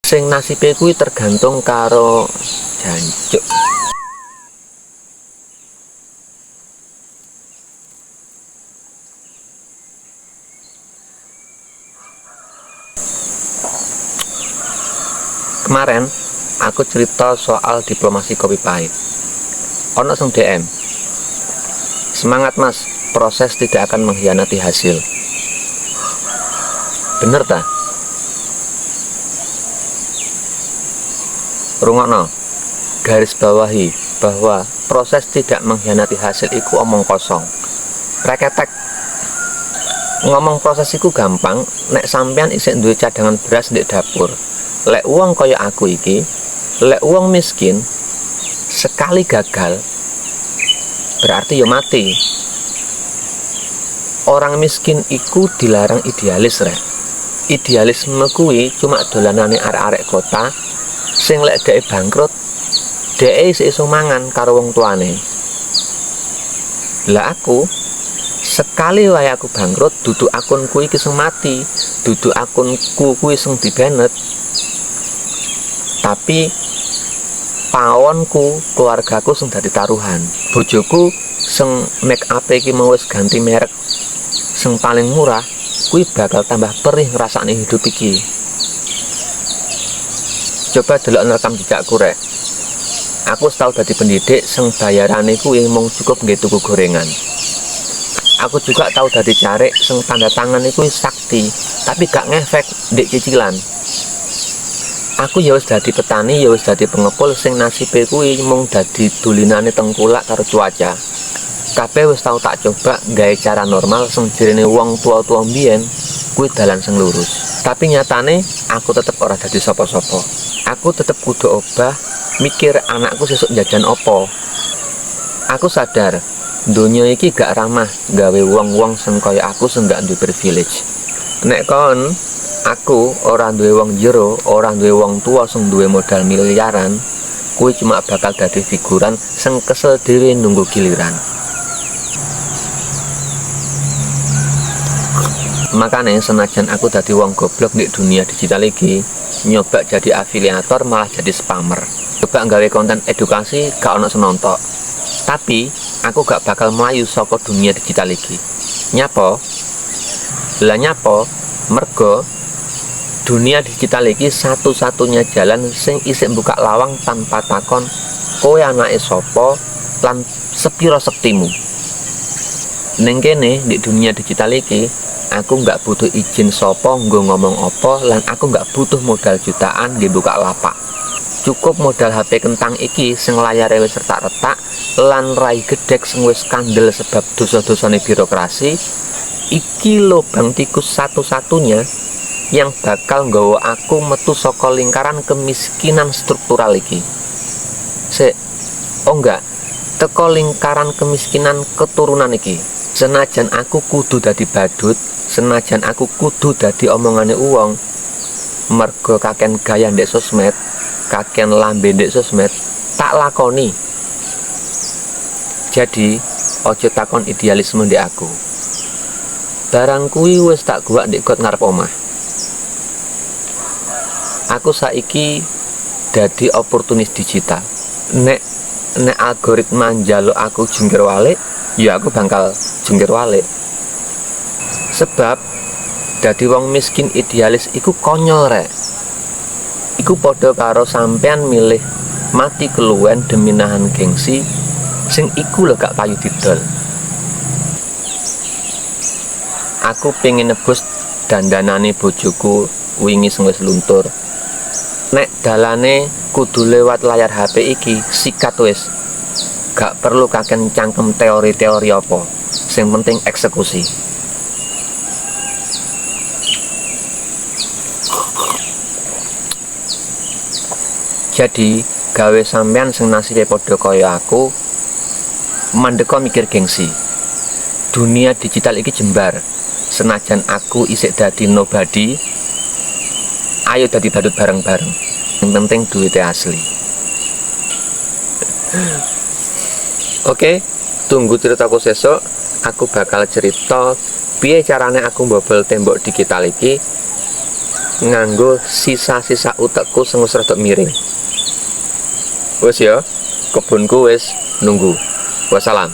Sing nasibe kuwi tergantung karo jancuk. Kemarin aku cerita soal diplomasi kopi pahit. Ono sing DM, semangat mas, proses tidak akan mengkhianati hasil. Bener ta? Rungokno, garis bawahi bahwa proses tidak mengkhianati hasil iku omong kosong. Reketek. Ngomong proses iku gampang nek sampean isih duwe cadangan beras ndek dapur. Lek uang kaya aku iki, lek uang miskin sekali gagal berarti ya mati. Orang miskin iku dilarang idealis rek. Idealisme kuwi cuma dolanane arek-arek kota sing lek dhek bangkrut dhek isih iso mangan karo wong tuane. Lah aku sekali wae aku bangkrut dudu akunku iki sing mati, dudu akunku kuwi sing dibenet. Tapi pawonku, keluargaku sing dadi taruhan. Bojoku sing make up iki mau wis ganti merek sing paling murah, kuwi bakal tambah perih ngrasakne hidup iki. Coba delok rekam jejakku rek. Aku tau dadi pendidik sing bayarane kuwi mung cukup nggih tuku gorengan. Aku juga tahu dadi carik sing tanda tangan iku sakti, tapi gak ngefek ndek cicilan. Aku ya wis dadi petani, ya wis dadi pengepul sing nasibe kuwi mung dadi dulinane tengkulak karo cuaca. Kabeh wis tau tak coba gawe cara normal sing jerene wong tua-tua mbiyen kuwi dalan sing lurus. Tapi nyatane aku tetep ora dadi sapa-sapa. Aku tetep kudu obah mikir anakku sesuk jajan opo. Aku sadar donya iki gak ramah gawe wong-wong sing kaya aku sing gak duwe privilege. Nek kon aku ora duwe wong jero, ora duwe wong tua sing duwe modal miliaran, kuwi cuma bakal dadi figuran sing kesel dhewe nunggu giliran. Makanya senajan aku dadi wong goblok di dunia digital iki, nyoba jadi afiliator malah jadi spammer. Coba nggawe konten edukasi gak ono senontok. Tapi aku gak bakal melayu saka dunia digital iki. Nyapo? Lah nyapo? Mergo dunia digital iki satu-satunya jalan sing isih buka lawang tanpa takon kowe anake sapa lan sepiro sektimu. Ning kene di dunia digital iki aku nggak butuh izin sapa nggo ngomong apa lan aku nggak butuh modal jutaan nggo buka lapak. Cukup modal HP kentang iki sing layare wis retak-retak lan rai gedhek sing wis kandel sebab dosa-dosane birokrasi. Iki lobang tikus satu-satunya yang bakal nggawa aku metu saka lingkaran kemiskinan struktural iki. Oh enggak, teko lingkaran kemiskinan keturunan iki. Senajan aku kudu dadi badut, senajan aku kudu dadi omongane uwong, mergo kaken gaya ndek sosmed, kaken lambe ndek sosmed, tak lakoni. Jadi, ojo takon idealisme ndek aku. Barang kuwi wis tak guwak ndek got ngarep omah. Aku saiki dadi oportunis digital. Nek algoritma njaluk aku jungkir walik, ya aku bakal jungkir walik. Sebab dadi wong miskin idealis iku konyol rek. Iku padha karo sampean milih mati keluwen demi nahan gengsi sing iku lho gak payu didol. Aku pengen nebus dandanane bojoku wingi sing wis luntur. Nek dalane kudu lewat layar HP iki, sikat wis. Gak perlu kaken cangkem teori-teori apa. Sing penting eksekusi. Jadi, gawe sampean sing nasibe padha kaya aku, mandeka mikir gengsi. Dunia digital iki jembar. Senajan aku isik dadi nobody, ayo dadi badut bareng-bareng. Yang penting duitnya asli. Oke, tunggu ceritaku sesuk. Aku bakal cerita piye carane aku mbobol tembok digital iki nganggo sisa-sisa utekku sing wis rada miring. Wis ya, kebunku wis nunggu. Wassalam.